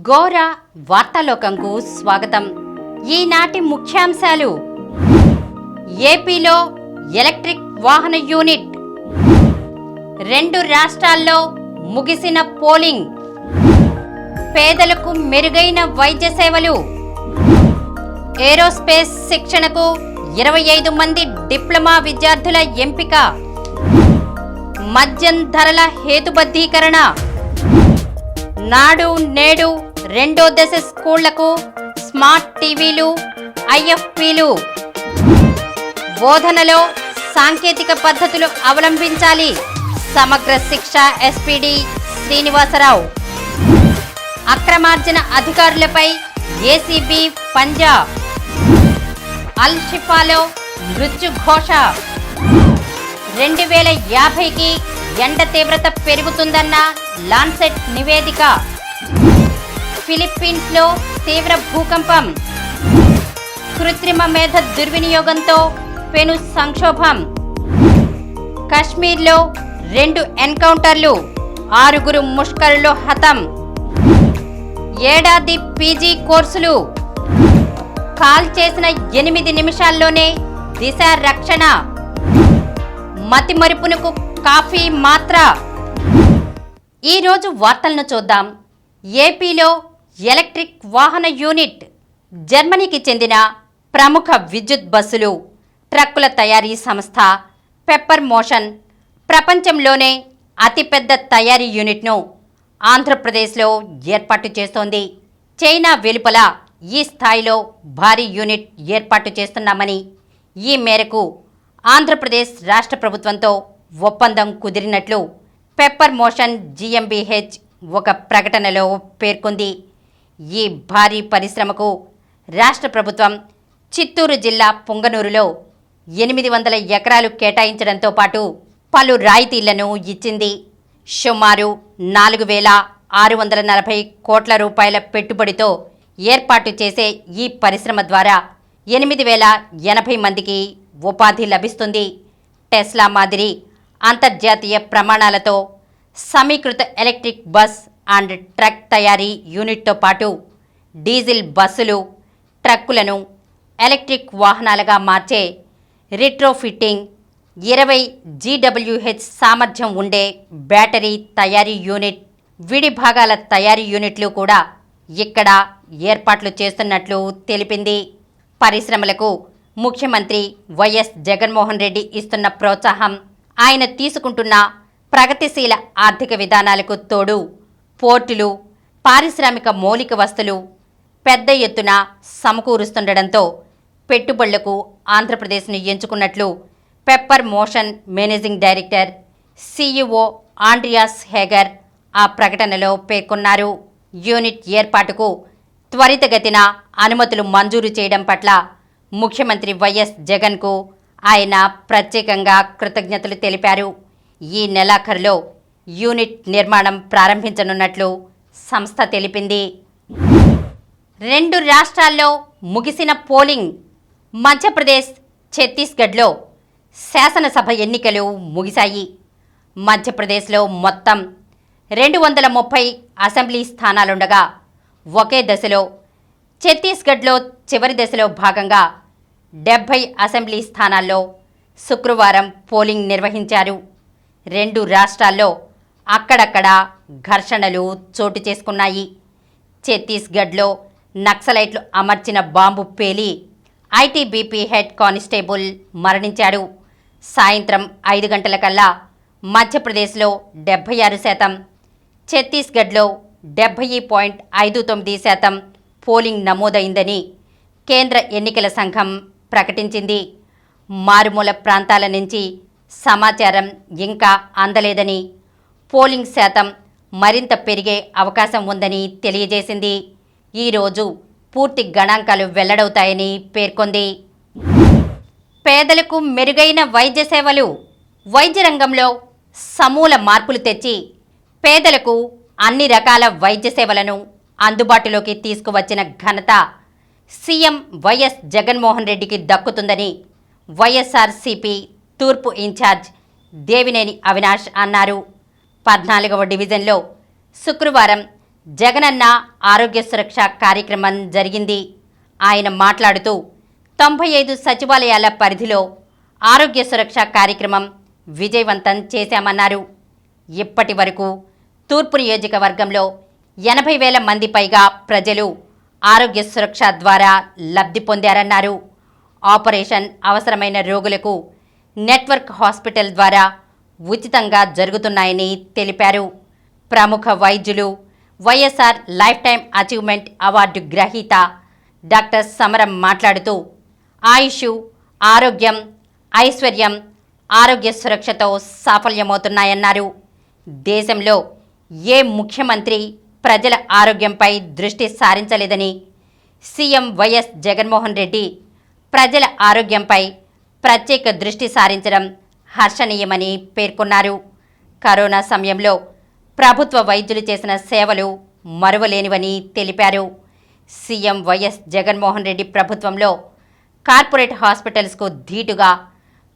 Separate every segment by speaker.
Speaker 1: గోరా వార్తాలోకంకు స్వాగతం. ఈనాటి ముఖ్యాంశాలు: ఏపీలో ఎలక్ట్రిక్ వాహన యూనిట్, 2 రాష్ట్రాల్లో ముగిసిన పోలింగ్, పేదలకు మెరుగైన వైద్య సేవలు, ఏరోస్పేస్ శిక్షణకు 25 మంది డిప్లొమా విద్యార్థుల ఎంపిక, మద్యం ధరల హేతుబద్ధీకరణ, నాడు నేడు 2వ దశ స్కూళ్లకు స్మార్ట్ టీవీలు, ఐఎఫ్పీలు, బోధనలో సాంకేతిక పద్ధతులు అవలంబించాలి, సమగ్ర శిక్ష ఎస్పీడీ శ్రీనివాసరావు, అక్రమార్జన అధికారులపై ఏసీబీ పంజా, అల్ షిఫాలో మృత్యుఘోష, 2050కి ఎండ తీవ్రత పెరుగుతుందన్న లాన్సెట్ నివేదిక, ఫిలిప్పీన్స్లో తీవ్ర భూకంపం, కృత్రిమ మేధ దుర్వినియోగంతో పెను సంక్షోభం, కశ్మీర్లో 2 ఎన్కౌంటర్లు, 6 ముష్కరులు హతం, ఏడాది పీజీ కోర్సులు, కాల్ చేసిన 8 నిమిషాల్లోనే దిశ రక్షణ, మతిమరుపునకు కాఫీ మాత్ర. ఈరోజు వార్తలను చూద్దాం. ఏపీలో ఎలక్ట్రిక్ వాహన యూనిట్, జర్మనీకి చెందిన ప్రముఖ విద్యుత్ బస్సులు, ట్రక్కుల తయారీ సంస్థ పెప్పర్ మోషన్ ప్రపంచంలోనే అతిపెద్ద తయారీ యూనిట్ను ఆంధ్రప్రదేశ్లో ఏర్పాటు చేస్తోంది. చైనా వెలుపల ఈ స్థాయిలో భారీ యూనిట్ ఏర్పాటు చేస్తున్నామని, ఈ మేరకు ఆంధ్రప్రదేశ్ రాష్ట్ర ప్రభుత్వంతో ఒప్పందం కుదిరినట్లు పెప్పర్ మోషన్ జీఎంబీహెచ్ ఒక ప్రకటనలో పేర్కొంది. ఈ భారీ పరిశ్రమకు రాష్ట్ర ప్రభుత్వం చిత్తూరు జిల్లా పుంగనూరులో 800 ఎకరాలు కేటాయించడంతో పాటు పలు రాయితీలను ఇచ్చింది. సుమారు 4,640 కోట్ల రూపాయల పెట్టుబడితో ఏర్పాటు చేసే ఈ పరిశ్రమ ద్వారా 8,080 మందికి ఉపాధి లభిస్తుంది. టెస్లా మాదిరి అంతర్జాతీయ ప్రమాణాలతో సమీకృత ఎలక్ట్రిక్ బస్ అండ్ ట్రక్ తయారీ యూనిట్తో పాటు డీజిల్ బస్సులు, ట్రక్కులను ఎలక్ట్రిక్ వాహనాలుగా మార్చే రిట్రోఫిట్టింగ్, 20 GWH సామర్థ్యం ఉండే బ్యాటరీ తయారీ యూనిట్, విడి భాగాల తయారీ యూనిట్లు కూడా ఇక్కడ ఏర్పాట్లు చేస్తున్నట్లు తెలిపింది. పరిశ్రమలకు ముఖ్యమంత్రి వైఎస్ జగన్మోహన్ రెడ్డి ఇస్తున్న ప్రోత్సాహం, ఆయన తీసుకుంటున్న ప్రగతిశీల ఆర్థిక విధానాలకు తోడు పోర్టులు, పారిశ్రామిక మౌలిక వస్తువులు పెద్ద ఎత్తున సమకూరుస్తుండటంతో పెట్టుబడులకు ఆంధ్రప్రదేశ్ను ఎంచుకున్నట్లు Pepper Motion managing director CEO Andreas Hager ఆ ప్రకటనలో పేర్కొన్నారు. యూనిట్ ఏర్పాటుకు త్వరితగతిన అనుమతులు మంజూరు చేయడం పట్ల ముఖ్యమంత్రి వైఎస్ జగన్కు ఆయన ప్రత్యేకంగా కృతజ్ఞతలు తెలిపారు. ఈ నెలాఖరులో యూనిట్ నిర్మాణం ప్రారంభించనున్నట్లు సంస్థ తెలిపింది. 2 రాష్ట్రాల్లో ముగిసిన పోలింగ్, మధ్యప్రదేశ్, ఛత్తీస్గఢ్లో శాసనసభ ఎన్నికలు ముగిశాయి. మధ్యప్రదేశ్లో మొత్తం 230 అసెంబ్లీ స్థానాలుండగా ఒకే దశలో, ఛత్తీస్గఢ్లో చివరి దశలో భాగంగా 70 అసెంబ్లీ స్థానాల్లో శుక్రవారం పోలింగ్ నిర్వహించారు. 2 రాష్ట్రాల్లో అక్కడక్కడ ఘర్షణలు చోటు చేసుకున్నాయి. ఛత్తీస్గఢ్లో నక్సలైట్లు అమర్చిన బాంబు పేలి ఐటీబీపీ హెడ్ కానిస్టేబుల్ మరణించాడు. సాయంత్రం 5 గంటలకల్లా మధ్యప్రదేశ్లో 76%, ఛత్తీస్గఢ్లో 70.59% పోలింగ్ నమోదైందని కేంద్ర ఎన్నికల సంఘం ప్రకటించింది. మారుమూల ప్రాంతాల నుంచి సమాచారం ఇంకా అందలేదని, పోలింగ్ శాతం మరింత పెరిగే అవకాశం ఉందని తెలియజేసింది. ఈరోజు పూర్తి గణాంకాలు వెల్లడవుతాయని పేర్కొంది. పేదలకు మెరుగైన వైద్య సేవలు, వైద్య రంగంలో సమూల మార్పులు తెచ్చి పేదలకు అన్ని రకాల వైద్య సేవలను అందుబాటులోకి తీసుకువచ్చిన ఘనత సీఎం వైఎస్ జగన్మోహన్ రెడ్డికి దక్కుతుందని వైఎస్ఆర్సీపీ తూర్పు ఇన్ఛార్జ్ దేవినేని అవినాష్ అన్నారు. 14వ డివిజన్లో శుక్రవారం జగనన్న ఆరోగ్య సురక్ష కార్యక్రమం జరిగింది. ఆయన మాట్లాడుతూ 95 సచివాలయాల పరిధిలో ఆరోగ్య సురక్ష కార్యక్రమం విజయవంతం చేశామన్నారు. ఇప్పటి వరకు తూర్పు నియోజకవర్గంలో 80,000 మంది పైగా ప్రజలు ఆరోగ్య సురక్ష ద్వారా లబ్ధి పొందారన్నారు. ఆపరేషన్ అవసరమైన రోగులకు నెట్వర్క్ హాస్పిటల్ ద్వారా ఉచితంగా జరుగుతున్నాయని తెలిపారు. ప్రముఖ వైద్యులు YSR life time achievement award గ్రహీత డాక్టర్ సమరం మాట్లాడుతూ ఆయుష్, ఆరోగ్యం, ఐశ్వర్యం, ఆరోగ్య సురక్షతో సాఫల్యమవుతున్నాయన్నారు. దేశంలో ఏ ముఖ్యమంత్రి ప్రజల ఆరోగ్యంపై దృష్టి సారించలేదని, సీఎం వైఎస్ జగన్మోహన్ రెడ్డి ప్రజల ఆరోగ్యంపై ప్రత్యేక దృష్టి సారించడం హర్షణీయమని పేర్కొన్నారు. కరోనా సమయంలో ప్రభుత్వ వైద్యులు చేసిన సేవలు మరువలేనివని తెలిపారు. సీఎం వైఎస్ జగన్మోహన్ రెడ్డి ప్రభుత్వంలో కార్పొరేట్ హాస్పిటల్స్కు ధీటుగా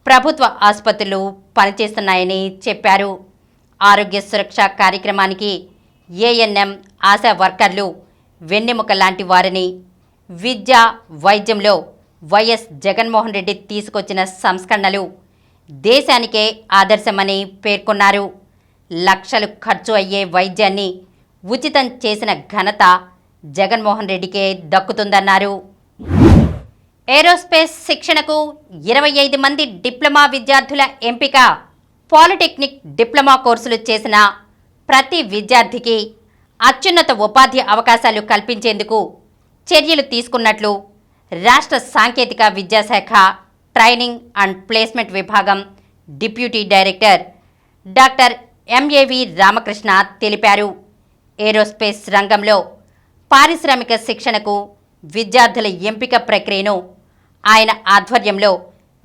Speaker 1: ప్రభుత్వ ఆసుపత్రులు పనిచేస్తున్నాయని చెప్పారు. ఆరోగ్య సురక్ష కార్యక్రమానికి ఏఎన్ఎం, ఆశా వర్కర్లు వెన్నెముక లాంటి వారని, విద్య, వైద్యంలో వైఎస్ జగన్మోహన్ రెడ్డి తీసుకొచ్చిన సంస్కరణలు దేశానికే ఆదర్శమని పేర్కొన్నారు. లక్షలు ఖర్చు అయ్యే వైద్యాన్ని ఉచితం చేసిన ఘనత జగన్మోహన్ రెడ్డికే దక్కుతుందన్నారు. ఏరోస్పేస్ శిక్షణకు 25 మంది డిప్లొమా విద్యార్థుల ఎంపిక. పాలిటెక్నిక్ డిప్లొమా కోర్సులు చేసిన ప్రతి విద్యార్థికి అత్యున్నత ఉపాధి అవకాశాలు కల్పించేందుకు చర్యలు తీసుకున్నట్లు రాష్ట్ర సాంకేతిక విద్యాశాఖ ట్రైనింగ్ అండ్ ప్లేస్మెంట్ విభాగం deputy director doctor MAV Ramakrishna తెలిపారు. ఏరోస్పేస్ రంగంలో పారిశ్రామిక శిక్షణకు విద్యార్థుల ఎంపిక ప్రక్రియను ఆయన ఆధ్వర్యంలో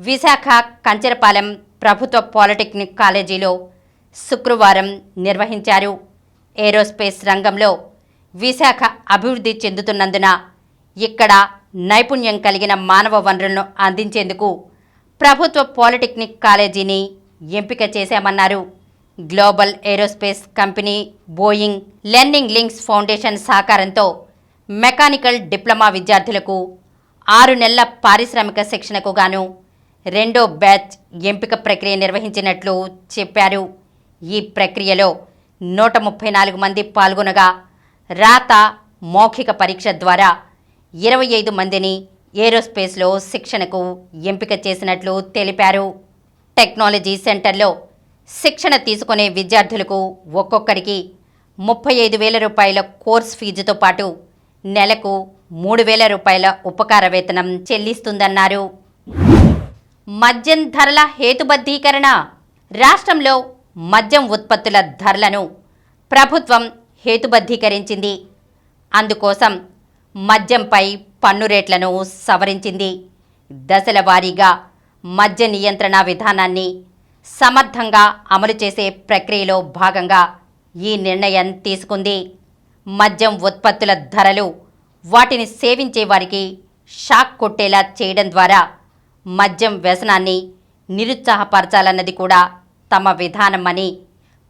Speaker 1: విశాఖ కంచరపాలెం ప్రభుత్వ పాలిటెక్నిక్ కాలేజీలో శుక్రవారం నిర్వహించారు. ఏరోస్పేస్ రంగంలో విశాఖ అభివృద్ధి చెందుతున్నందున ఇక్కడ నైపుణ్యం కలిగిన మానవ వనరులను అందించేందుకు ప్రభుత్వ పాలిటెక్నిక్ కాలేజీని ఎంపిక చేశామన్నారు. Global aerospace company, Boeing, learning links foundation సహకారంతో మెకానికల్ డిప్లొమా విద్యార్థులకు 6 నెలల పారిశ్రామిక శిక్షణకు గాను 2వ బ్యాచ్ ఎంపిక ప్రక్రియ నిర్వహించినట్లు చెప్పారు. ఈ ప్రక్రియలో 134 మంది పాల్గొనగా రాత, మౌఖిక పరీక్ష ద్వారా 25 మందిని ఏరోస్పేస్లో శిక్షణకు ఎంపిక చేసినట్లు తెలిపారు. టెక్నాలజీ సెంటర్లో శిక్షణ తీసుకునే విద్యార్థులకు ఒక్కొక్కరికి 35,000 రూపాయల కోర్స్ ఫీజుతో పాటు నెలకు 3,000 రూపాయల ఉపకార వేతనం చెల్లిస్తుందన్నారు. మద్యం ధరల హేతుబద్ధీకరణ. రాష్ట్రంలో మద్యం ఉత్పత్తుల ధరలను ప్రభుత్వం హేతుబద్ధీకరించింది. అందుకోసం మద్యంపై పన్ను రేట్లను సవరించింది. దశల వారీగా మద్య నియంత్రణ విధానాన్ని సమర్థంగా అమలు చేసే ప్రక్రియలో భాగంగా ఈ నిర్ణయం తీసుకుంది. మద్యం ఉత్పత్తుల ధరలు వాటిని సేవించే వారికి షాక్ కొట్టేలా చేయడం ద్వారా మద్యం వ్యసనాన్ని నిరుత్సాహపరచాలన్నది కూడా తమ విధానమని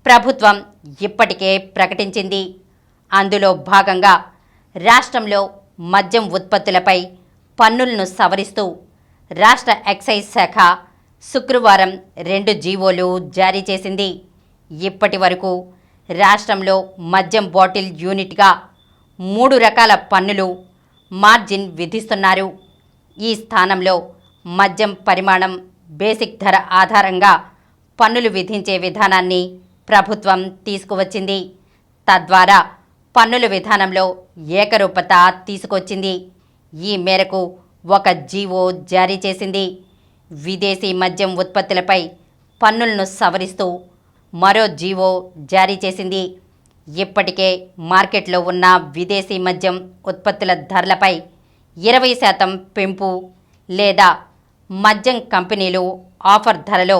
Speaker 1: ప్రభుత్వం ఇప్పటికే ప్రకటించింది. అందులో భాగంగా రాష్ట్రంలో మద్యం ఉత్పత్తులపై పన్నులను సవరిస్తూ రాష్ట్ర ఎక్సైజ్ శాఖ శుక్రవారం 2 జీవోలు జారీ చేసింది. ఇప్పటి వరకు రాష్ట్రంలో మద్యం బాటిల్ యూనిట్గా 3 రకాల పన్నులు, మార్జిన్ విధిస్తున్నారు. ఈ స్థానంలో మద్యం పరిమాణం, బేసిక్ ధర ఆధారంగా పన్నులు విధించే విధానాన్ని ప్రభుత్వం తీసుకువచ్చింది. తద్వారా పన్నుల విధానంలో ఏకరూపత తీసుకొచ్చింది. ఈ మేరకు ఒక జీవో జారీ చేసింది. విదేశీ మద్యం ఉత్పత్తులపై పన్నులను సవరిస్తూ మరో జీవో జారీ చేసింది. ఇప్పటికే మార్కెట్లో ఉన్న విదేశీ మద్యం ఉత్పత్తుల ధరలపై 20% పెంపు లేదా మద్యం కంపెనీలు ఆఫర్ ధరలో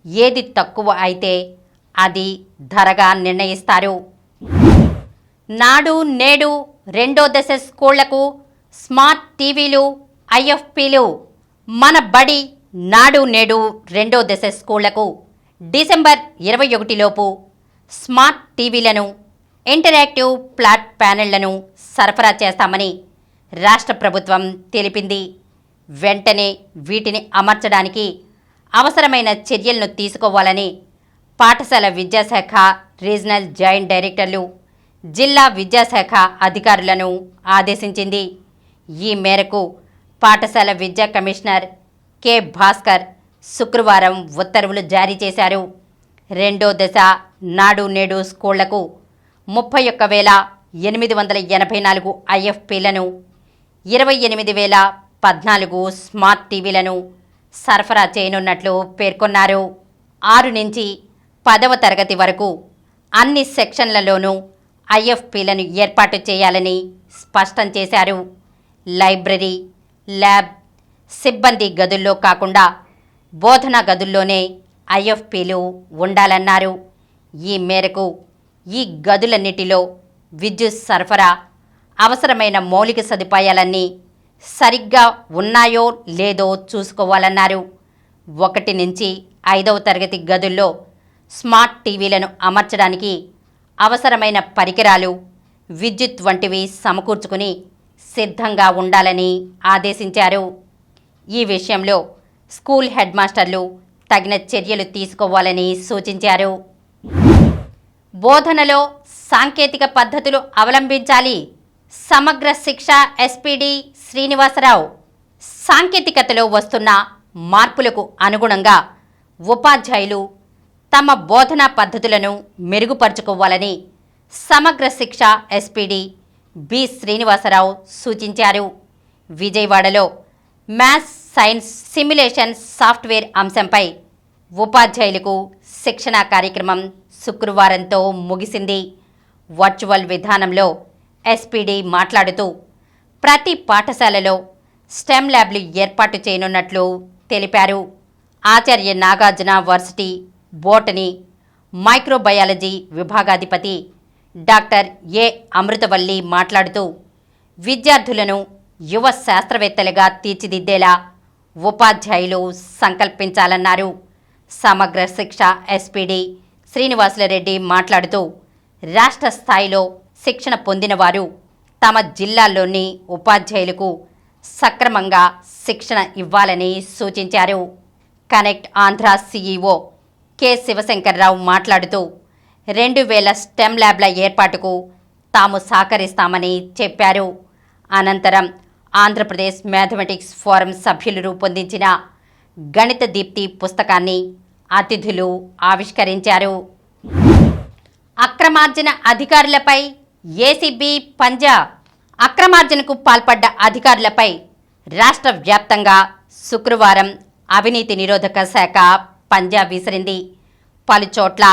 Speaker 1: ఏది తక్కువ అయితే అది ధరగా నిర్ణయిస్తారు. నాడు నేడు 2వ దశ స్కూళ్లకు స్మార్ట్ టీవీలు, ఐఎఫ్పీలు. మన బడి నాడు నేడు 2వ దశ స్కూళ్లకు డిసెంబర్ 21 లోపు స్మార్ట్ టీవీలను ఇంటరాక్టివ్ ఫ్లాట్ ప్యానెళ్లను సరఫరా చేస్తామని రాష్ట్ర ప్రభుత్వం తెలిపింది. వెంటనే వీటిని అమర్చడానికి అవసరమైన చర్యలను తీసుకోవాలని పాఠశాల విద్యాశాఖ రీజనల్ జాయింట్ డైరెక్టర్లు జిల్లా విద్యాశాఖ అధికారులను ఆదేశించింది. ఈ మేరకు పాఠశాల విద్యా కమిషనర్ కె భాస్కర్ శుక్రవారం ఉత్తర్వులు జారీ చేశారు. రెండో దశ నాడు నేడు స్కూళ్లకు 31,884 ఐఎఫ్పీలను, 28,014 స్మార్ట్ టీవీలను సరఫరా చేయనున్నట్లు పేర్కొన్నారు. 6 నుంచి 10వ తరగతి వరకు అన్ని సెక్షన్లలోనూ ఐఎఫ్పీలను ఏర్పాటు చేయాలని స్పష్టం చేశారు. లైబ్రరీ, ల్యాబ్, సిబ్బంది గదుల్లో కాకుండా బోధనా గదుల్లోనే ఐఎఫ్పీలు ఉండాలన్నారు. ఈ మేరకు ఈ గదులన్నిటిలో విద్యుత్ సరఫరా, అవసరమైన మౌలిక సదుపాయాలన్నీ సరిగ్గా ఉన్నాయో లేదో చూసుకోవాలన్నారు. 1 నుంచి 5వ తరగతి గదుల్లో స్మార్ట్ టీవీలను అమర్చడానికి అవసరమైన పరికరాలు, విద్యుత్ వంటివి సమకూర్చుకుని సిద్ధంగా ఉండాలని ఆదేశించారు. ఈ విషయంలో స్కూల్ హెడ్ మాస్టర్లు తగిన చర్యలు తీసుకోవాలని సూచించారు. బోధనలో సాంకేతిక పద్ధతులు అవలంబించాలి. సమగ్ర శిక్ష ఎస్పీడీ శ్రీనివాసరావు. సాంకేతికతలో వస్తున్న మార్పులకు అనుగుణంగా ఉపాధ్యాయులు తమ బోధనా పద్ధతులను మెరుగుపరుచుకోవాలని సమగ్ర శిక్ష ఎస్పీడీ బి శ్రీనివాసరావు సూచించారు. విజయవాడలో మ్యాథ్స్ సైన్స్ సిమ్యులేషన్ సాఫ్ట్వేర్ అంశంపై ఉపాధ్యాయులకు శిక్షణా కార్యక్రమం శుక్రవారంతో ముగిసింది. వర్చువల్ విధానంలో ఎస్పీడీ మాట్లాడుతూ ప్రతి పాఠశాలలో స్టెమ్ ల్యాబ్లు ఏర్పాటు చేయనున్నట్లు తెలిపారు. Acharya Nagarjuna varsity botany, microbiology విభాగాధిపతి డాక్టర్ ఏ అమృతవల్లి మాట్లాడుతూ విద్యార్థులను యువ శాస్త్రవేత్తలుగా తీర్చిదిద్దేలా ఉపాధ్యాయులు సంకల్పించాలన్నారు. సమగ్ర శిక్ష ఎస్పీడీ శ్రీనివాసులరెడ్డి మాట్లాడుతూ రాష్ట్ర స్థాయిలో శిక్షణ పొందిన వారు తమ జిల్లాల్లోని ఉపాధ్యాయులకు సక్రమంగా శిక్షణ ఇవ్వాలని సూచించారు. Connect Andhra CEO K Shivashankar Rao మాట్లాడుతూ 2,000 స్టెమ్ ల్యాబ్ల ఏర్పాటుకు తాము సహకరిస్తామని చెప్పారు. అనంతరం ఆంధ్రప్రదేశ్ మ్యాథమెటిక్స్ ఫోరం సభ్యులు రూపొందించిన గణిత దీప్తి పుస్తకాన్ని అతిథులు ఆవిష్కరించారు. అక్రమార్జన అధికారులపై ఏసీబీ పంజా. అక్రమార్జనకు పాల్పడ్డ అధికారులపై రాష్ట్ర వ్యాప్తంగా శుక్రవారం అవినీతి నిరోధక శాఖ పంజా విసిరింది. పలుచోట్ల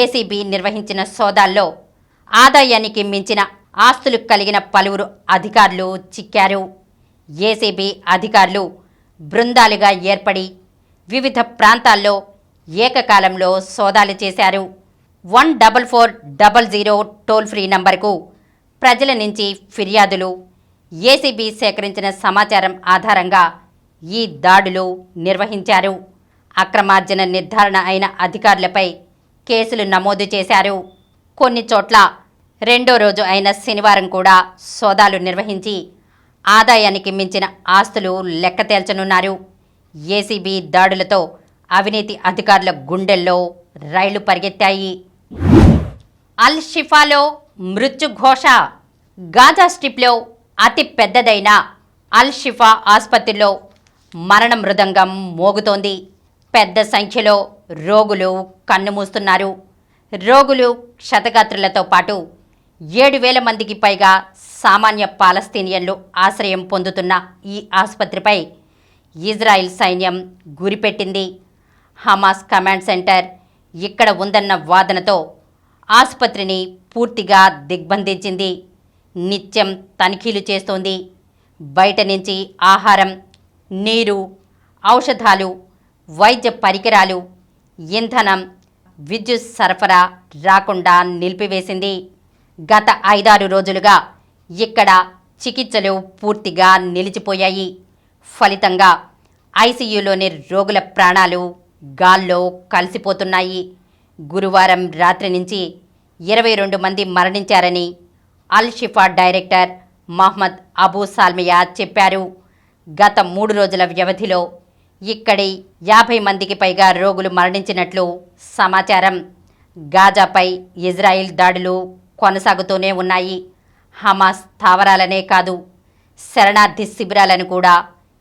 Speaker 1: ఏసీబీ నిర్వహించిన సోదాల్లో ఆదాయానికి మించిన ఆస్తులు కలిగిన పలువురు అధికారులు చిక్కారు. ఏసీబీ అధికారులు బృందాలుగా ఏర్పడి వివిధ ప్రాంతాల్లో ఏకకాలంలో సోదాలు చేశారు. 14400 టోల్ ఫ్రీ నంబర్కు ప్రజల నుంచి ఫిర్యాదులు, ఏసీబీ సేకరించిన సమాచారం ఆధారంగా ఈ దాడులు నిర్వహించారు. అక్రమార్జన నిర్ధారణ అయిన అధికారులపై కేసులు నమోదు చేశారు. కొన్ని చోట్ల రెండో రోజు అయిన శనివారం కూడా సోదాలు నిర్వహించి ఆదాయానికి మించిన ఆస్తులు లెక్క తేల్చనున్నారు. ఏసీబీ దాడులతో అవినీతి అధికారుల గుండెల్లో రైళ్లు పరిగెత్తాయి. అల్ షిఫాలో మృత్యుఘోష. గాజా స్ట్రిప్లో అతి పెద్దదైన అల్ షిఫా ఆసుపత్రిలో మరణ మృదంగం మోగుతోంది. పెద్ద సంఖ్యలో రోగులు కన్నుమూస్తున్నారు. రోగులు, క్షతగాత్రులతో పాటు 7,000 మందికి పైగా సామాన్య పాలస్తీనియన్లు ఆశ్రయం పొందుతున్న ఈ ఆసుపత్రిపై ఇజ్రాయిల్ సైన్యం గురిపెట్టింది. హమాస్ కమాండ్ సెంటర్ ఇక్కడ ఉందన్న వాదనతో ఆసుపత్రిని పూర్తిగా దిగ్బంధించింది. నిత్యం తనిఖీలు చేస్తోంది. బయట నుంచి ఆహారం, నీరు, ఔషధాలు, వైద్య పరికరాలు, ఇంధనం, విద్యుత్ సరఫరా రాకుండా నిలిపివేసింది. గత 5-6 రోజులుగా ఇక్కడ చికిత్సలు పూర్తిగా నిలిచిపోయాయి. ఫలితంగా ఐసీయూలోని రోగుల ప్రాణాలు గాల్లో కలిసిపోతున్నాయి. గురువారం రాత్రి నుంచి 22 మంది మరణించారని అల్ షిఫా డైరెక్టర్ మహ్మద్ అబూ సాల్మియా చెప్పారు. గత 3 రోజుల వ్యవధిలో ఇక్కడి 50 మందికి పైగా రోగులు మరణించినట్లు సమాచారం. గాజాపై ఇజ్రాయిల్ దాడులు కొనసాగుతూనే ఉన్నాయి. హమాస్ స్థావరాలనే కాదు, శరణార్థి శిబిరాలను కూడా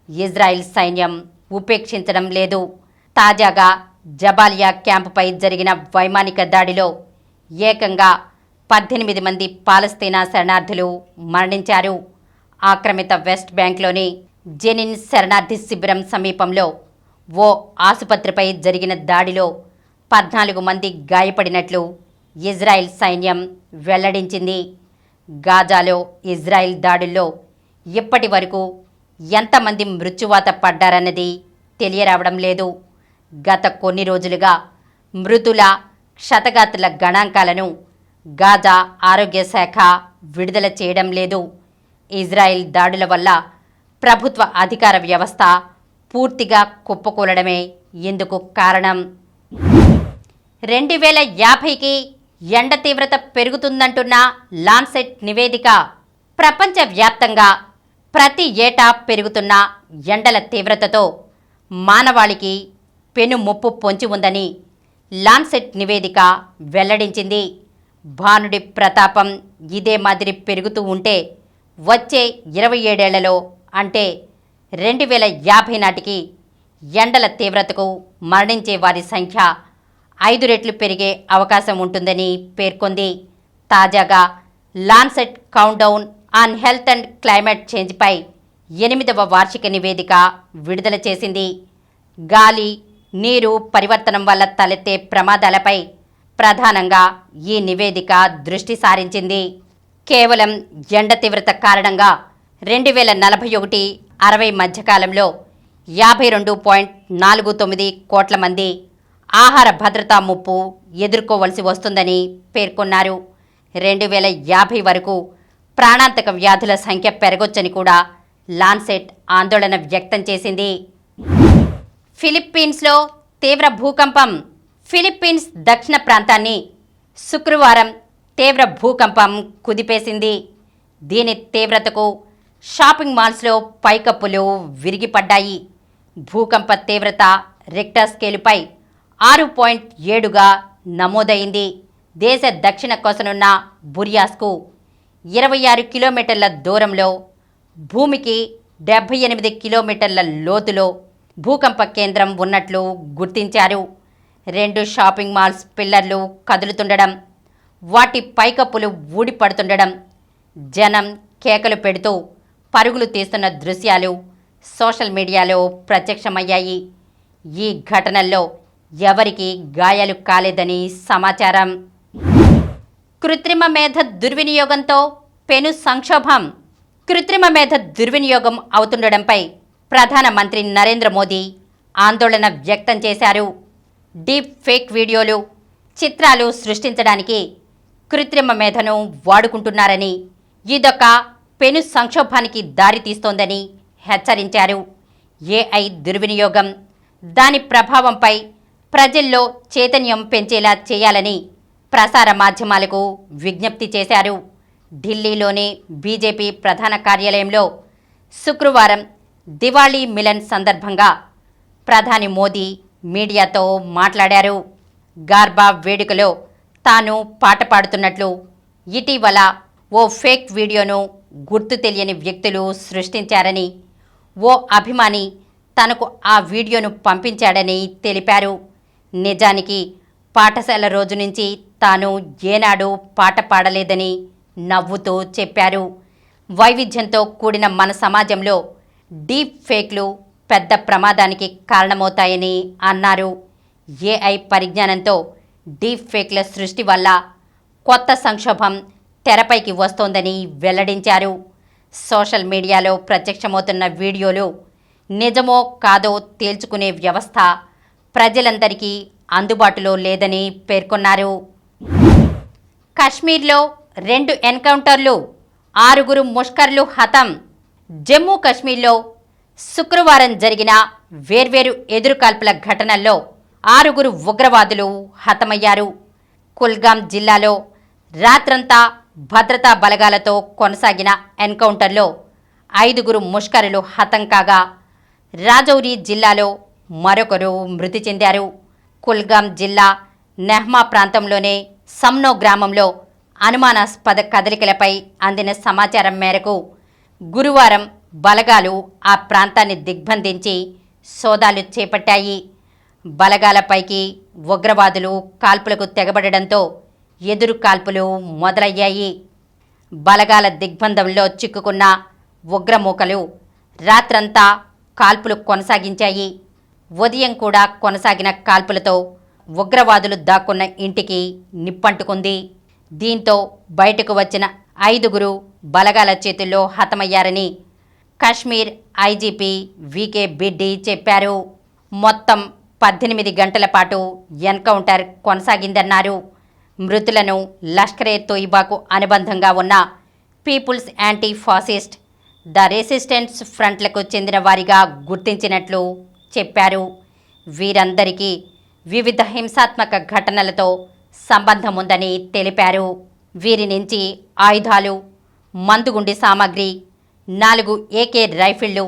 Speaker 1: ఇజ్రాయిల్ సైన్యం ఉపేక్షించడం లేదు. తాజాగా జబాలియా క్యాంపుపై జరిగిన వైమానిక దాడిలో ఏకంగా 18 మంది పాలస్తీనా శరణార్థులు మరణించారు. ఆక్రమిత వెస్ట్ బ్యాంక్లోని జెనిన్ శరణార్థి శిబిరం సమీపంలో ఓ ఆసుపత్రిపై జరిగిన దాడిలో 14 మంది గాయపడినట్లు ఇజ్రాయిల్ సైన్యం వెల్లడించింది. గాజాలో ఇజ్రాయిల్ దాడుల్లో ఇప్పటి వరకు ఎంతమంది మృత్యువాత పడ్డారన్నది తెలియరావడం లేదు. గత కొన్ని రోజులుగా మృతుల క్షతగాత్రుల గణాంకాలను గాజా ఆరోగ్య శాఖ విడుదల చేయడం లేదు. ఇజ్రాయిల్ దాడుల వల్ల ప్రభుత్వ అధికార వ్యవస్థ పూర్తిగా కుప్పకూలడమే ఇందుకు కారణం. 2050కి ఎండ తీవ్రత పెరుగుతుందంటున్న లాన్సెట్ నివేదిక. ప్రపంచవ్యాప్తంగా ప్రతి ఏటా పెరుగుతున్న ఎండల తీవ్రతతో మానవాళికి పెను ముప్పు పొంచి ఉందని లాన్సెట్ నివేదిక వెల్లడించింది. భానుడి ప్రతాపం ఇదే మాదిరి పెరుగుతూ ఉంటే వచ్చే 27 ఏళ్లలో అంటే 2050 నాటికి ఎండల తీవ్రతకు మరణించే వారి సంఖ్య 5 రెట్లు పెరిగే అవకాశం ఉంటుందని పేర్కొంది. తాజాగా Lancet Countdown on health and climate చేంజ్పై 8వ వార్షిక నివేదిక విడుదల చేసింది. గాలి, నీరు పరివర్తనం వల్ల తలెత్తే ప్రమాదాలపై ప్రధానంగా ఈ నివేదిక దృష్టి సారించింది. కేవలం ఎండ తీవ్రత కారణంగా 2041 60 మధ్యకాలంలో 52.49 కోట్ల మంది ఆహార భద్రతా ముప్పు ఎదుర్కోవలసి వస్తుందని పేర్కొన్నారు. 2050 వరకు ప్రాణాంతక వ్యాధుల సంఖ్య పెరగొచ్చని కూడా లాన్సెట్ ఆందోళన వ్యక్తం చేసింది. ఫిలిప్పీన్స్లో తీవ్ర భూకంపం. ఫిలిప్పీన్స్ దక్షిణ ప్రాంతాన్ని శుక్రవారం తీవ్ర భూకంపం కుదిపేసింది. దీని తీవ్రతకు షాపింగ్ మాల్స్లో పైకప్పులు విరిగిపడ్డాయి. భూకంప తీవ్రత రిక్టర్ స్కేలుపై 6.7గా నమోదైంది. దేశ దక్షిణ కొసనున్న బురియాస్కు 26 కిలోమీటర్ల దూరంలో, భూమికి 78 కిలోమీటర్ల లోతులో భూకంప కేంద్రం ఉన్నట్లు గుర్తించారు. 2 షాపింగ్ మాల్స్ పిల్లర్లు కదులుతుండడం, వాటి పైకప్పులు ఊడిపడుతుండడం, జనం కేకలు పెడుతూ పరుగులు తీస్తున్న దృశ్యాలు సోషల్ మీడియాలో ప్రత్యక్షమయ్యాయి. ఈ ఘటనల్లో ఎవరికీ గాయాలు కాలేదని సమాచారం. కృత్రిమ మేధ దుర్వినియోగంతో పెను సంక్షోభం. కృత్రిమ మేధ దుర్వినియోగం అవుతుండడంపై ప్రధానమంత్రి నరేంద్ర మోదీ ఆందోళన వ్యక్తం చేశారు. డీప్ ఫేక్ వీడియోలు, చిత్రాలు సృష్టించడానికి కృత్రిమ మేధను వాడుకుంటున్నారని, ఇదొక పెను సంక్షోభానికి దారితీస్తోందని హెచ్చరించారు. ఏఐ దుర్వినియోగం, దాని ప్రభావంపై ప్రజల్లో చైతన్యం పెంచేలా చేయాలని ప్రసార మాధ్యమాలకు విజ్ఞప్తి చేశారు. ఢిల్లీలోని బీజేపీ ప్రధాన కార్యాలయంలో శుక్రవారం దివాళీ మిలన్ సందర్భంగా ప్రధాని మోదీ మీడియాతో మాట్లాడారు. గార్బా వేడుకలో తాను పాట పాడుతున్నట్లు ఇటీవల ఓ ఫేక్ వీడియోను గుర్తు తెలియని వ్యక్తులు సృష్టించారని, ఓ అభిమాని తనకు ఆ వీడియోను పంపించాడని తెలిపారు. నిజానికి పాఠశాల రోజు నుంచి తాను ఏనాడు పాట పాడలేదని నవ్వుతూ చెప్పారు. వైవిధ్యంతో కూడిన మన సమాజంలో డీప్ ఫేక్లు పెద్ద ప్రమాదానికి కారణమవుతాయని అన్నారు. ఏఐ పరిజ్ఞానంతో డీప్ ఫేక్ల సృష్టి వల్ల కొత్త సంక్షోభం తెరపైకి వస్తోందని వెల్లడించారు. సోషల్ మీడియాలో ప్రత్యక్షమవుతున్న వీడియోలు నిజమో కాదో తేల్చుకునే వ్యవస్థ ప్రజలందరికీ అందుబాటులో లేదని పేర్కొన్నారు. కశ్మీర్లో 2 ఎన్కౌంటర్లు, 6 ముష్కర్లు హతం. జమ్మూ కశ్మీర్లో శుక్రవారం జరిగిన వేర్వేరు ఎదురుకాల్పుల ఘటనల్లో 6 ఉగ్రవాదులు హతమయ్యారు. కుల్గాం జిల్లాలో రాత్రంతా భద్రతా బలగాలతో కొనసాగిన ఎన్కౌంటర్లో 5 ముష్కరులు హతం కాగా రాజౌరి జిల్లాలో మరొకరు మృతి చెందారు. కుల్గాం జిల్లా నెహ్మా ప్రాంతంలోనే సమ్నో గ్రామంలో అనుమానాస్పద కదలికలపై అందిన సమాచారం మేరకు గురువారం బలగాలు ఆ ప్రాంతాన్ని దిగ్బంధించి సోదాలు చేపట్టాయి. బలగాలపైకి ఉగ్రవాదులు కాల్పులకు తెగబడడంతో ఎదురు కాల్పులు మొదలయ్యాయి. బలగాల దిగ్బంధంలో చిక్కుకున్న ఉగ్రమూకలు రాత్రంతా కాల్పులు కొనసాగించాయి. ఉదయం కూడా కొనసాగిన కాల్పులతో ఉగ్రవాదులు దాక్కున్న ఇంటికి నిప్పంటుకుంది. దీంతో బయటకు వచ్చిన 5 బలగాల చేతుల్లో హతమయ్యారని కశ్మీర్ ఐజీపీ వికే బిడ్డి చెప్పారు. మొత్తం 18 గంటల పాటు ఎన్కౌంటర్ కొనసాగిందన్నారు. మృతులను లష్కరే తోయిబాకు అనుబంధంగా ఉన్న People's Anti Fascist, the Resistance ఫ్రంట్లకు చెందిన వారిగా గుర్తించినట్లు చెప్పారు. వీరందరికీ వివిధ హింసాత్మక ఘటనలతో సంబంధం ఉందని తెలిపారు. వీరి నుంచి ఆయుధాలు, మందుగుండి సామాగ్రి, 4 ఏకే రైఫిళ్లు,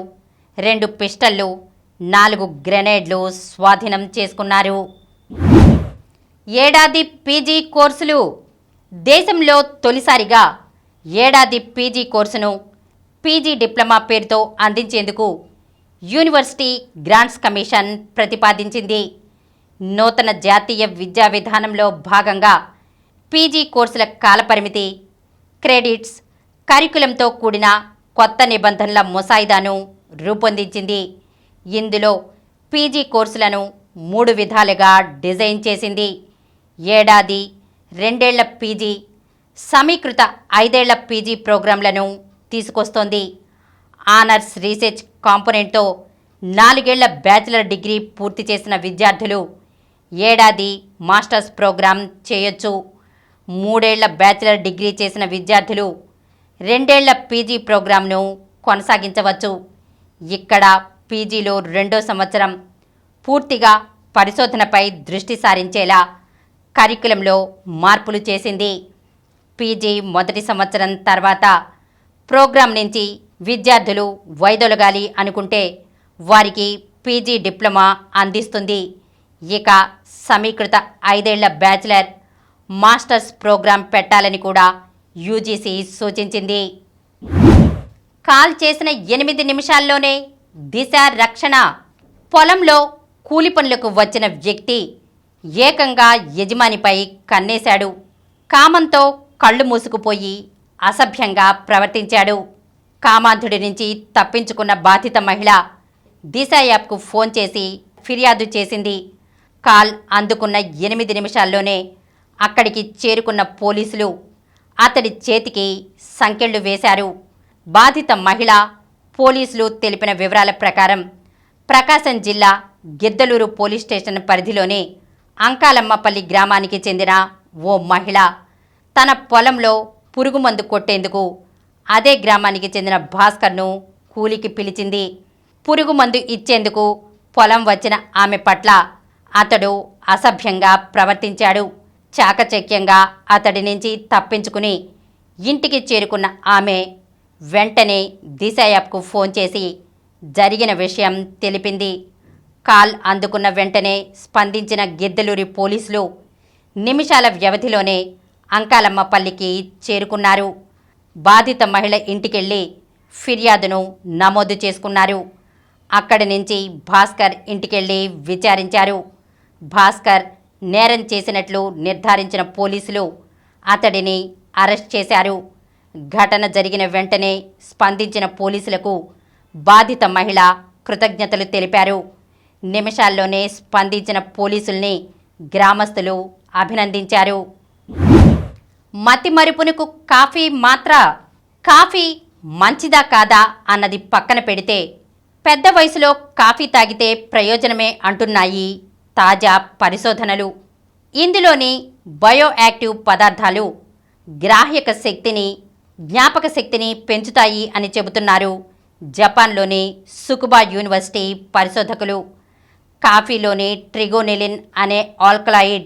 Speaker 1: 2 పిస్టళ్లు, 4 గ్రెనేడ్లు స్వాధీనం చేసుకున్నారు. ఏడాది పీజీ కోర్సులు. దేశంలో తొలిసారిగా ఏడాది పీజీ కోర్సును పీజీ డిప్లొమా పేరుతో అందించేందుకు యూనివర్సిటీ గ్రాంట్స్ కమిషన్ ప్రతిపాదించింది. నూతన జాతీయ విద్యా విధానంలో భాగంగా పీజీ కోర్సుల కాలపరిమితి, క్రెడిట్స్, కరికులంతో కూడిన కొత్త నిబంధనల ముసాయిదాను రూపొందించింది. ఇందులో పీజీ కోర్సులను 3 విధాలుగా డిజైన్ చేసింది. ఏడాది, 2 ఏళ్ల పీజీ, సమీకృత 5 ఏళ్ల పీజీ ప్రోగ్రాంలను తీసుకొస్తోంది. ఆనర్స్ రీసెర్చ్ కాంపోనెంట్తో 4 ఏళ్ల బ్యాచిలర్ డిగ్రీ పూర్తి చేసిన విద్యార్థులు ఏడాది మాస్టర్స్ ప్రోగ్రాం చేయొచ్చు. 3 ఏళ్ల బ్యాచిలర్ డిగ్రీ చేసిన విద్యార్థులు 2 ఏళ్ల పీజీ ప్రోగ్రాంను కొనసాగించవచ్చు. ఇక్కడ పీజీలో 2వ సంవత్సరం పూర్తిగా పరిశోధనపై దృష్టి సారించేలా కరికులంలో మార్పులు చేసింది. పీజీ మొదటి సంవత్సరం తర్వాత ప్రోగ్రాం నుంచి విద్యార్థులు వైదొలగాలి అనుకుంటే వారికి పీజీ డిప్లొమా అందిస్తుంది. ఇక సమీకృత 5 ఏళ్ల బ్యాచిలర్, మాస్టర్స్ ప్రోగ్రాం పెట్టాలని కూడా యూజీసీ సూచించింది. కాల్ చేసిన 8 నిమిషాల్లోనే దిశ రక్షణ. పొలంలో కూలి పనులకు వచ్చిన వ్యక్తి ఏకంగా యజమానిపై కన్నేశాడు. కామంతో కళ్ళు మూసుకుపోయి అసభ్యంగా ప్రవర్తించాడు. కామాంధుడి నుంచి తప్పించుకున్న బాధిత మహిళ దిశ యాప్కు ఫోన్ చేసి ఫిర్యాదు చేసింది. కాల్ అందుకున్న 8 నిమిషాల్లోనే అక్కడికి చేరుకున్న పోలీసులు అతడి చేతికి సంకెళ్లు వేశారు. బాధిత మహిళ, పోలీసులు తెలిపిన వివరాల ప్రకారం ప్రకాశం జిల్లా గిద్దలూరు పోలీస్ స్టేషన్ పరిధిలోని అంకాలమ్మపల్లి గ్రామానికి చెందిన ఓ మహిళ తన పొలంలో పురుగుమందు కొట్టేందుకు అదే గ్రామానికి చెందిన భాస్కర్ను కూలికి పిలిచింది. పురుగుమందు ఇచ్చేందుకు పొలం వచ్చిన ఆమె పట్ల అతడు అసభ్యంగా ప్రవర్తించాడు. చాకచక్యంగా అతడి నుంచి తప్పించుకుని ఇంటికి చేరుకున్న ఆమె వెంటనే దిశ యాప్కు ఫోన్ చేసి జరిగిన విషయం తెలిపింది. కాల్ అందుకున్న వెంటనే స్పందించిన గిద్దలూరి పోలీసులు నిమిషాల వ్యవధిలోనే అంకాలమ్మపల్లికి చేరుకున్నారు. బాధిత మహిళ ఇంటికెళ్లి ఫిర్యాదును నమోదు చేసుకున్నారు. అక్కడి నుంచి భాస్కర్ ఇంటికెళ్లి విచారించారు. భాస్కర్ నేరం చేసినట్లు నిర్ధారించిన పోలీసులు అతడిని అరెస్ట్ చేశారు. ఘటన జరిగిన వెంటనే స్పందించిన పోలీసులకు బాధిత మహిళ కృతజ్ఞతలు తెలిపారు. నిమిషాల్లోనే స్పందించిన పోలీసుల్ని గ్రామస్తులు అభినందించారు. మతిమరుపునకు కాఫీ మాత్ర. కాఫీ మంచిదా కాదా అన్నది పక్కన పెడితే పెద్ద వయసులో కాఫీ తాగితే ప్రయోజనమే అంటున్నాయి తాజా పరిశోధనలు. ఇందులోని బయోయాక్టివ్ పదార్థాలు గ్రాహ్యక శక్తిని, జ్ఞాపక శక్తిని పెంచుతాయి అని చెబుతున్నారు జపాన్లోని సుకుబా యూనివర్సిటీ పరిశోధకులు. కాఫీలోని ట్రిగోనిలిన్ అనే ఆల్కలాయిడ్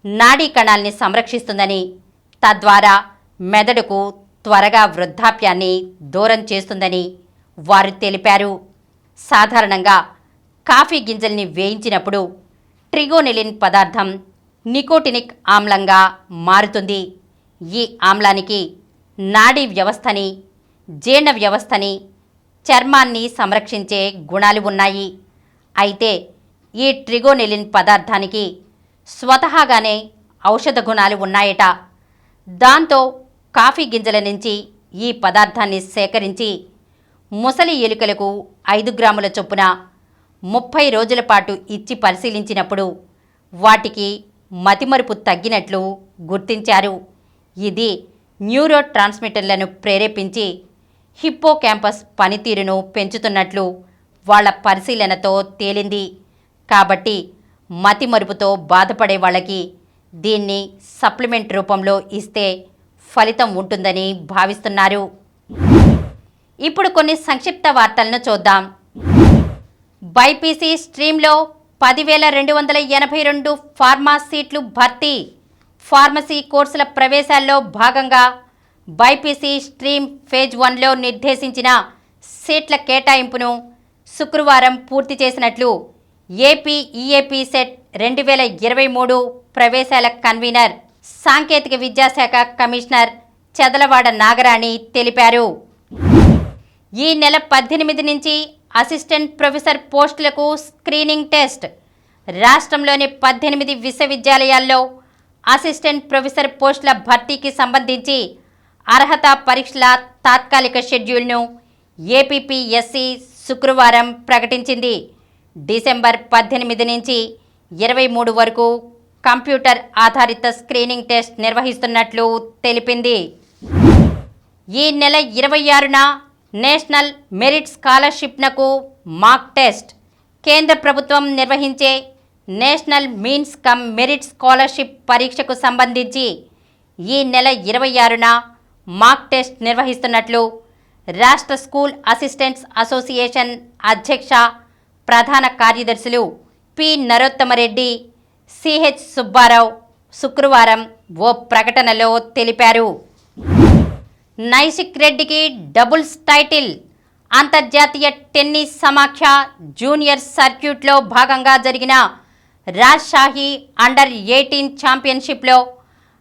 Speaker 1: నాడీ కణాల్ని సంరక్షిస్తుందని, తద్వారా మెదడుకు త్వరగా వృద్ధాప్యాన్ని దూరం చేస్తుందని వారు తెలిపారు. సాధారణంగా కాఫీ గింజల్ని వేయించినప్పుడు ట్రిగోనిలిన్ పదార్థం నికోటినిక్ ఆమ్లంగా మారుతుంది. ఈ ఆమ్లానికి నాడీ వ్యవస్థని, జీర్ణ వ్యవస్థని, చర్మాన్ని సంరక్షించే గుణాలు ఉన్నాయి. అయితే ఈ ట్రిగోనిలిన్ పదార్థానికి స్వతహాగానే ఔషధ గుణాలు ఉన్నాయట. దాంతో కాఫీ గింజల నుంచి ఈ పదార్థాన్ని సేకరించి ముసలి ఎలుకలకు 5 గ్రాముల చొప్పున 30 రోజుల పాటు ఇచ్చి పరిశీలించినప్పుడు వాటికి మతిమరుపు తగ్గినట్లు గుర్తించారు. ఇది న్యూరో ట్రాన్స్మిటర్లను ప్రేరేపించి హిప్పోకాంపస్ పనితీరును పెంచుతున్నట్లు వాళ్ళ పరిశీలనతో తేలింది. కాబట్టి మతిమరుపుతో బాధపడే వాళ్ళకి దీన్ని సప్లిమెంట్ రూపంలో ఇస్తే ఫలితం ఉంటుందని భావిస్తున్నారు. ఇప్పుడు కొన్ని సంక్షిప్త వార్తలను చూద్దాం. బైపీసీ స్ట్రీమ్లో 10,282 ఫార్మా సీట్లు భర్తీ. ఫార్మసీ కోర్సుల ప్రవేశాల్లో భాగంగా బైపీసీ స్ట్రీమ్ ఫేజ్ 1లో నిర్దేశించిన సీట్ల కేటాయింపును శుక్రవారం పూర్తి చేసినట్లు ఏపీ ఈఏపీ సెట్ 2023 ప్రవేశాల కన్వీనర్, సాంకేతిక విద్యాశాఖ కమిషనర్ చదలవాడ నాగరాణి తెలిపారు. ఈ నెల 18 నుంచి అసిస్టెంట్ ప్రొఫెసర్ పోస్టులకు స్క్రీనింగ్ టెస్ట్. రాష్ట్రంలోని 18 విశ్వవిద్యాలయాల్లో అసిస్టెంట్ ప్రొఫెసర్ పోస్టుల భర్తీకి సంబంధించి అర్హత పరీక్షల తాత్కాలిక షెడ్యూల్ను ఏపీపీఎస్సీ శుక్రవారం ప్రకటించింది. డిసెంబర్ 18 నుంచి 23 వరకు కంప్యూటర్ ఆధారిత స్క్రీనింగ్ టెస్ట్ నిర్వహిస్తున్నట్లు తెలిపింది. ఈ నెల 26న నేషనల్ మెరిట్ స్కాలర్షిప్నకు మాక్ టెస్ట్. కేంద్ర ప్రభుత్వం నిర్వహించే national means come merit scholarship పరీక్షకు సంబంధించి ఈ నెల 26న మాక్ టెస్ట్ నిర్వహిస్తున్నట్లు రాష్ట్ర స్కూల్ అసిస్టెంట్స్ అసోసియేషన్ అధ్యక్ష, ప్రధాన కార్యదర్శులు పి నరోత్తమరెడ్డి, సిహెచ్ సుబ్బారావు శుక్రవారం ఓ ప్రకటనలో తెలిపారు. నైషిక్ రెడ్డికి డబుల్స్ టైటిల్. అంతర్జాతీయ టెన్నిస్ సమాఖ్య జూనియర్ సర్క్యూట్లో భాగంగా జరిగిన రాజ్షాహీ అండర్-18 ఛాంపియన్షిప్లో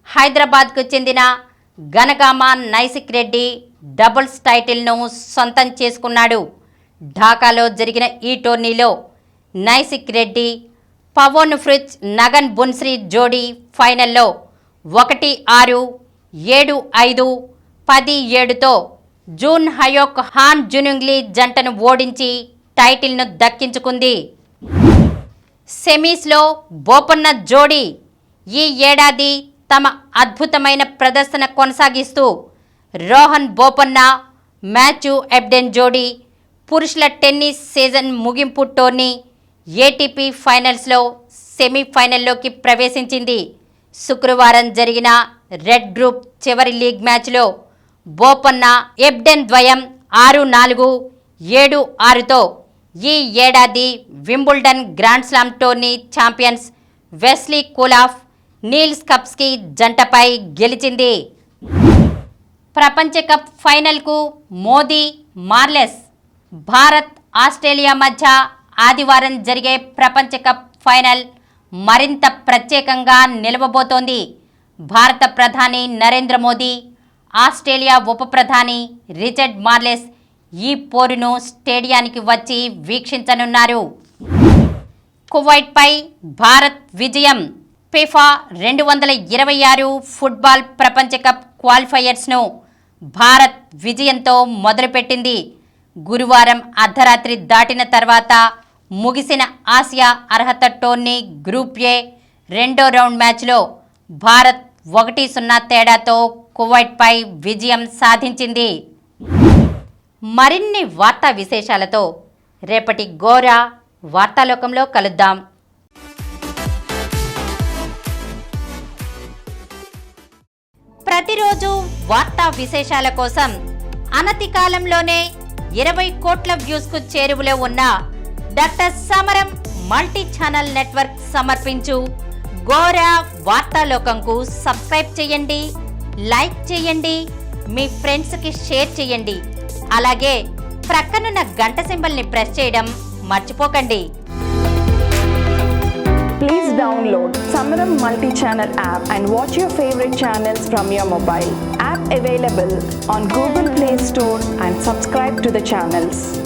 Speaker 1: హైదరాబాద్కు చెందిన గనగామ నైషిక్ రెడ్డి డబుల్స్ టైటిల్ను సొంతం చేసుకున్నాడు. ఢాకాలో జరిగిన ఈ టోర్నీలో నైషిక్ రెడ్డి, పవన్ ఫ్రిచ్ నగన్ బున్స్రీ జోడీ ఫైనల్లో 1-6, 7-5, 10-7తో జూన్ హయోక్ హాన్ జునుంగ్లీ జంటను ఓడించి టైటిల్ను దక్కించుకుంది. సెమీస్లో బోపన్న జోడీ ఈ ఏడాది తమ అద్భుతమైన ప్రదర్శన కొనసాగిస్తూ రోహన్ బోపన్న, మాథ్యూ ఎబ్డెన్ జోడీ పురుషుల టెన్నిస్ సీజన్ ముగింపు టోర్నీ ఏటీపీ ఫైనల్స్లో సెమీఫైనల్లోకి ప్రవేశించింది. శుక్రవారం జరిగిన రెడ్ గ్రూప్ చివరి లీగ్ మ్యాచ్లో బోపన్న, ఎబ్డెన్ ద్వయం 6-4, 7-6తో ఈ ఏడాది Wimbledon grand slam tourney champions Wesley Koolhof, Neal Skupski జంటపై గెలిచింది. ప్రపంచ కప్ ఫైనల్కు మోదీ, మార్లెస్. భారత్, ఆస్ట్రేలియా మధ్య ఆదివారం జరిగే ప్రపంచ కప్ ఫైనల్ మరింత ప్రత్యేకంగా నిలవబోతోంది. భారత ప్రధాని నరేంద్ర మోదీ, ఆస్ట్రేలియా ఉప ప్రధాని రిచర్డ్ మార్లెస్ ఈ పోరును స్టేడియానికి వచ్చి వీక్షించనున్నారు. కువైట్పై భారత్ విజయం. ఫిఫా 2026 ఫుట్బాల్ ప్రపంచ కప్ క్వాలిఫైయర్స్ను భారత్ విజయంతో మొదలుపెట్టింది. గురువారం అర్ధరాత్రి దాటిన తర్వాత ముగిసిన ఆసియా అర్హత టోర్నీ గ్రూప్ ఏ రెండో రౌండ్ మ్యాచ్లో భారత్ 1-0 తేడాతో కువైట్పై విజయం సాధించింది. మరిన్ని వార్తా విశేషాలతో రేపటి గోరా వార్తాలోకంలో కలుద్దాం. ప్రతిరోజు వార్తా విశేషాల కోసం అనతి కాలంలోనే 20 కోట్ల వ్యూస్కు చేరువలో ఉన్న డాక్టర్ సమరం మల్టీ ఛానల్ నెట్వర్క్ సమర్పించు గోరా వార్తాలోకంకు సబ్స్క్రైబ్ చేయండి, లైక్ చేయండి, మీ ఫ్రెండ్స్కి షేర్ చేయండి. అలాగే ప్రక్కనున్న గంట సింబల్ని ప్రెస్ చేయడం మర్చిపోకండి.
Speaker 2: Please download Samaram multi-channel app and watch your favorite channels from your mobile. App available on Google Play Store and subscribe to the channels.